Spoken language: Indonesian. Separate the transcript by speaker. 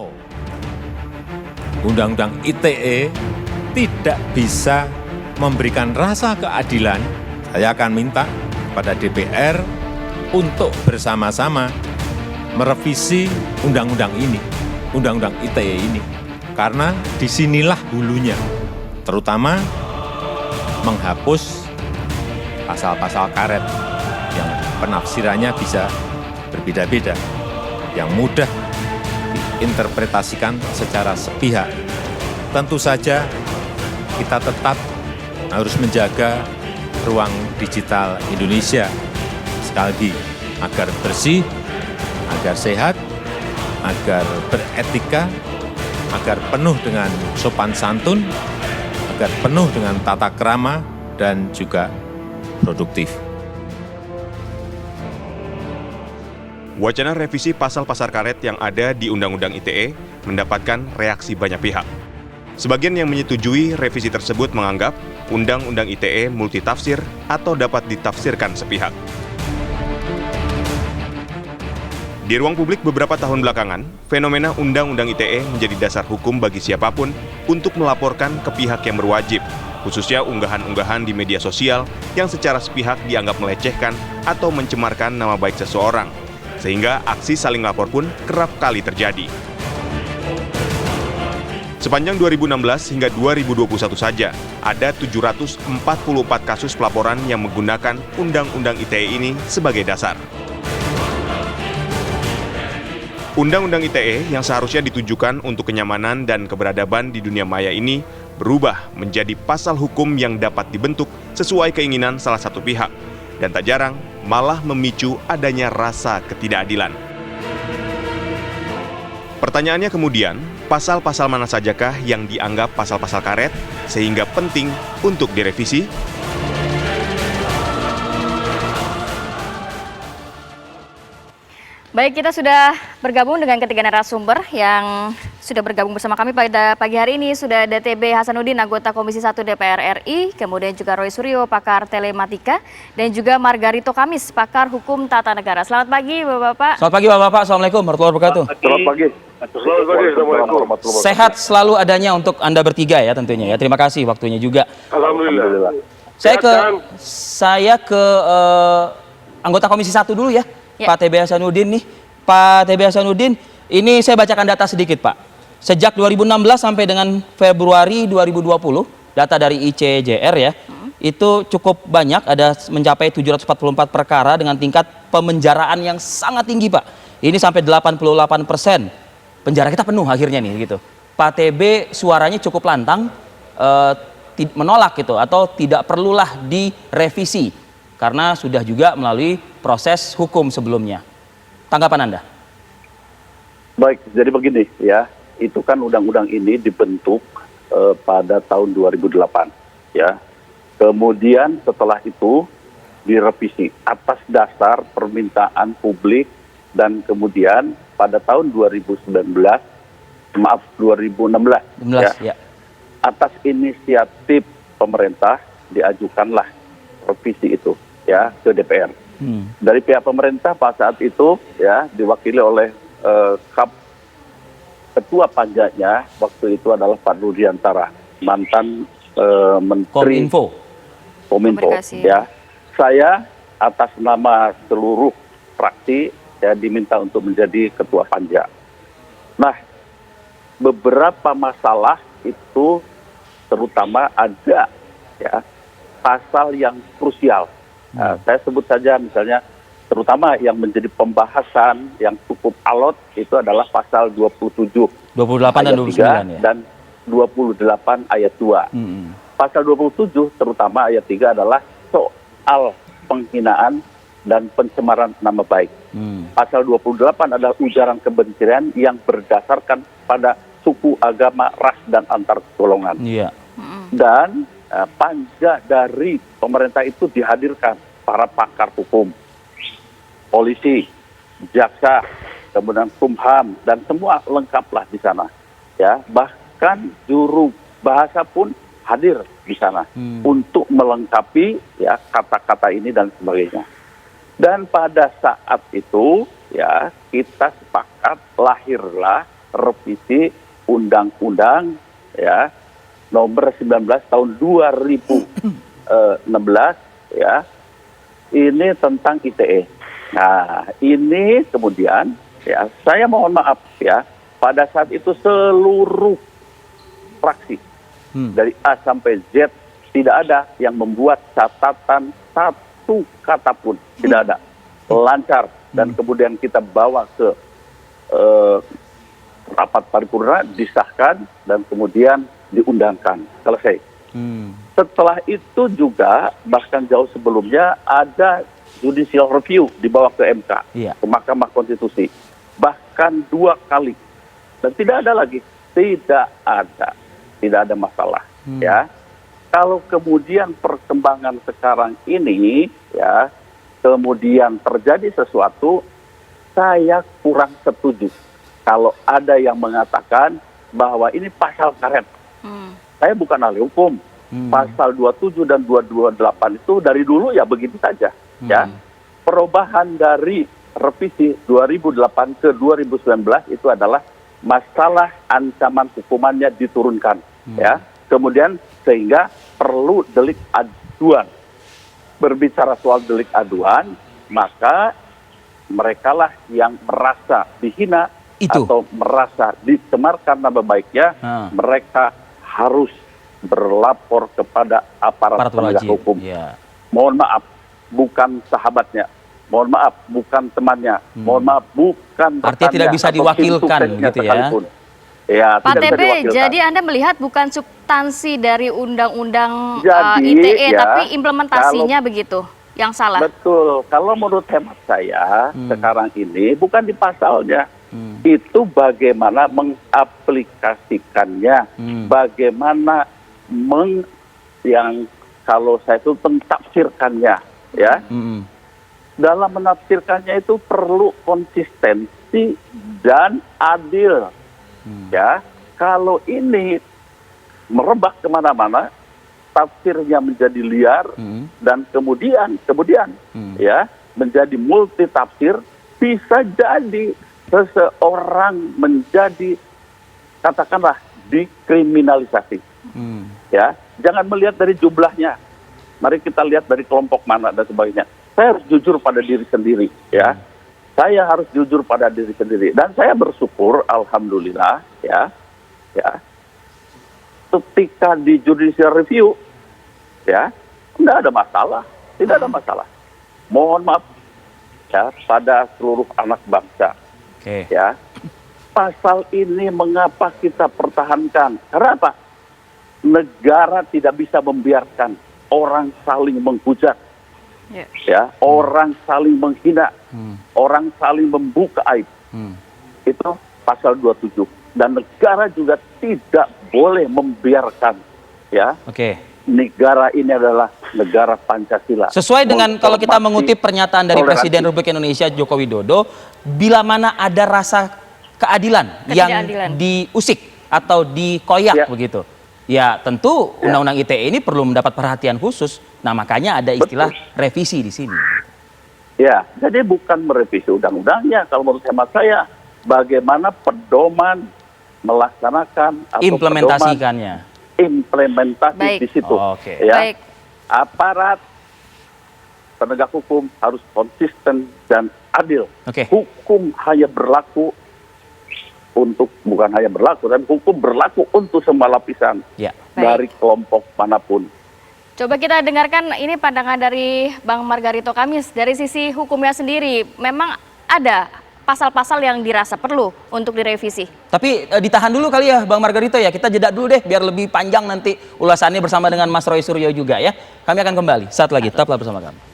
Speaker 1: Kalau Undang-Undang ITE tidak bisa memberikan rasa keadilan, saya akan minta kepada DPR untuk bersama-sama merevisi undang-undang ini, Undang-Undang ITE ini. Karena disinilah hulunya, terutama menghapus pasal-pasal karet yang penafsirannya bisa berbeda-beda, yang mudah diinterpretasikan secara sepihak. Tentu saja kita tetap harus menjaga ruang digital Indonesia, sekali lagi, agar bersih, agar sehat, agar beretika, agar penuh dengan sopan santun, agar penuh dengan tata krama, dan juga produktif.
Speaker 2: Wacana revisi pasal-pasal karet yang ada di Undang-Undang ITE mendapatkan reaksi banyak pihak. Sebagian yang menyetujui revisi tersebut menganggap Undang-Undang ITE multitafsir atau dapat ditafsirkan sepihak. Di ruang publik beberapa tahun belakangan, fenomena Undang-Undang ITE menjadi dasar hukum bagi siapapun untuk melaporkan ke pihak yang berwajib, khususnya unggahan-unggahan di media sosial yang secara sepihak dianggap melecehkan atau mencemarkan nama baik seseorang, sehingga aksi saling lapor pun kerap kali terjadi. Sepanjang 2016 hingga 2021 saja, ada 744 kasus pelaporan yang menggunakan Undang-Undang ITE ini sebagai dasar. Undang-Undang ITE yang seharusnya ditujukan untuk kenyamanan dan keberadaban di dunia maya ini berubah menjadi pasal hukum yang dapat dibentuk sesuai keinginan salah satu pihak, dan tak jarang malah memicu adanya rasa ketidakadilan. Pertanyaannya kemudian, pasal-pasal mana sajakah yang dianggap pasal-pasal karet sehingga penting untuk direvisi?
Speaker 3: Baik, kita sudah bergabung dengan ketiga narasumber yang sudah bergabung bersama kami pada pagi hari ini. Sudah ada TB Hasanuddin, anggota Komisi 1 DPR RI, kemudian juga Roy Suryo, pakar telematika, dan juga Margarito Kamis, pakar hukum tata negara. Selamat pagi, Bapak-Bapak.
Speaker 4: Selamat pagi, Bapak-Bapak. Assalamualaikum warahmatullahi wabarakatuh.
Speaker 5: Selamat pagi. Assalamualaikum.
Speaker 4: Sehat selalu adanya untuk Anda bertiga ya tentunya ya. Terima kasih waktunya juga.
Speaker 5: Alhamdulillah.
Speaker 4: Saya ke anggota Komisi 1 dulu ya. Pak TB Hasanuddin nih. Pak TB Hasanuddin, ini saya bacakan data sedikit, Pak. Sejak 2016 sampai dengan Februari 2020, data dari ICJR ya, itu cukup banyak, ada mencapai 744 perkara dengan tingkat pemenjaraan yang sangat tinggi, Pak. Ini sampai 88%. Penjara kita penuh akhirnya nih gitu. Pak TB suaranya cukup lantang, menolak gitu, atau tidak perlulah direvisi karena sudah juga melalui proses hukum sebelumnya. Tanggapan Anda?
Speaker 5: Baik, jadi begini ya, itu kan undang-undang ini dibentuk pada tahun 2008 ya. Kemudian setelah itu direvisi atas dasar permintaan publik, dan kemudian pada tahun 2016 ya, atas inisiatif pemerintah diajukanlah revisi itu ya ke DPR. Dari pihak pemerintah pada saat itu ya diwakili oleh ketua panjanya waktu itu adalah Pak Rudiantara, mantan Menteri Kominfo ya. Saya atas nama seluruh fraksi ya diminta untuk menjadi ketua panja. Nah, beberapa masalah itu terutama ada ya pasal yang krusial. Saya sebut saja misalnya terutama yang menjadi pembahasan yang cukup alot itu adalah pasal 27,
Speaker 4: 28 dan 29 ya.
Speaker 5: Dan 28 ayat 2. Pasal 27 terutama ayat 3 adalah soal penghinaan dan pencemaran nama baik. Pasal 28 adalah ujaran kebencian yang berdasarkan pada suku, agama, ras, dan antar golongan. Dan panja dari pemerintah itu dihadirkan para pakar hukum, polisi, jaksa, kemudian Kumham, dan semua lengkaplah di sana. Ya, bahkan juru bahasa pun hadir di sana untuk melengkapi ya kata-kata ini dan sebagainya. Dan pada saat itu ya kita sepakat lahirlah revisi Undang-Undang ya nomor 19 tahun 2016 ya, ini tentang ITE. Nah, ini kemudian ya, saya mohon maaf ya, pada saat itu seluruh fraksi dari A sampai Z tidak ada yang membuat catatan satu kata pun, tidak ada, lancar, dan kemudian kita bawa ke rapat paripurna, disahkan, dan kemudian diundangkan, selesai. Setelah itu juga, bahkan jauh sebelumnya, ada judicial review dibawa ke MK, ke Mahkamah Konstitusi. Bahkan 2 kali. Dan tidak ada lagi. Tidak ada masalah. Ya. Kalau kemudian perkembangan sekarang ini, ya, kemudian terjadi sesuatu, saya kurang setuju. Kalau ada yang mengatakan bahwa ini pasal karet. Saya bukan ahli hukum. Pasal 27 dan 228 itu dari dulu ya begitu saja. Ya. Perubahan dari revisi 2008 ke 2019 itu adalah masalah ancaman hukumannya diturunkan. Ya. Kemudian sehingga perlu delik aduan. Berbicara soal delik aduan, maka merekalah yang merasa dihina atau merasa dicemarkan nama baiknya, mereka harus berlapor kepada aparat penegak hukum. Mohon maaf, bukan sahabatnya. Mohon maaf, bukan temannya. Mohon maaf, bukan rekannya.
Speaker 4: Artinya tidak bisa diwakilkan gitu ya.
Speaker 5: Ya,
Speaker 3: Pak TB, jadi Anda melihat bukan substansi dari undang-undang ITE, tapi implementasinya begitu yang salah?
Speaker 5: Betul. Kalau menurut hemat saya, sekarang ini bukan di pasalnya. Itu bagaimana mengaplikasikannya, bagaimana yang kalau saya itu mentafsirkannya, ya. Dalam menafsirkannya itu perlu konsistensi dan adil. Ya, kalau ini merebak kemana-mana, tafsirnya menjadi liar dan kemudian ya menjadi multi tafsir, bisa jadi seseorang menjadi katakanlah dikriminalisasi. Ya, jangan melihat dari jumlahnya. Mari kita lihat dari kelompok mana dan sebagainya. Saya harus jujur pada diri sendiri, ya. Saya harus jujur pada diri sendiri, dan saya bersyukur, alhamdulillah, ya, ketika di judicial review, ya, tidak ada masalah. Mohon maaf, ya, pada seluruh anak bangsa, ya, pasal ini mengapa kita pertahankan? Karena apa? Negara tidak bisa membiarkan orang saling menghujat. Ya, orang saling menghina, orang saling membuka aib. Itu pasal 27. Dan negara juga tidak boleh membiarkan, ya. Negara ini adalah negara Pancasila.
Speaker 4: Sesuai dengan kalau kita mengutip pernyataan dari Presiden Republik Indonesia Joko Widodo, bila mana ada rasa keadilan yang diusik atau dikoyak begitu. Ya tentu Undang-Undang ITE ini perlu mendapat perhatian khusus. Nah makanya ada istilah revisi di sini.
Speaker 5: Ya, jadi bukan merevisi undang-undangnya. Kalau menurut hemat saya, bagaimana pedoman melaksanakan atau
Speaker 4: implementasikannya.
Speaker 5: Implementasi di situ. Ya, aparat penegak hukum harus konsisten dan adil. Hukum hanya berlaku bukan hanya berlaku, tapi hukum berlaku untuk semua lapisan dari kelompok manapun.
Speaker 3: Coba kita dengarkan ini pandangan dari Bang Margarito Kamis. Dari sisi hukumnya sendiri, memang ada pasal-pasal yang dirasa perlu untuk direvisi. Tapi
Speaker 4: ditahan dulu kali ya Bang Margarito ya, kita jeda dulu deh biar lebih panjang nanti ulasannya bersama dengan Mas Roy Suryo juga ya. Kami akan kembali saat lagi, tetaplah bersama kami.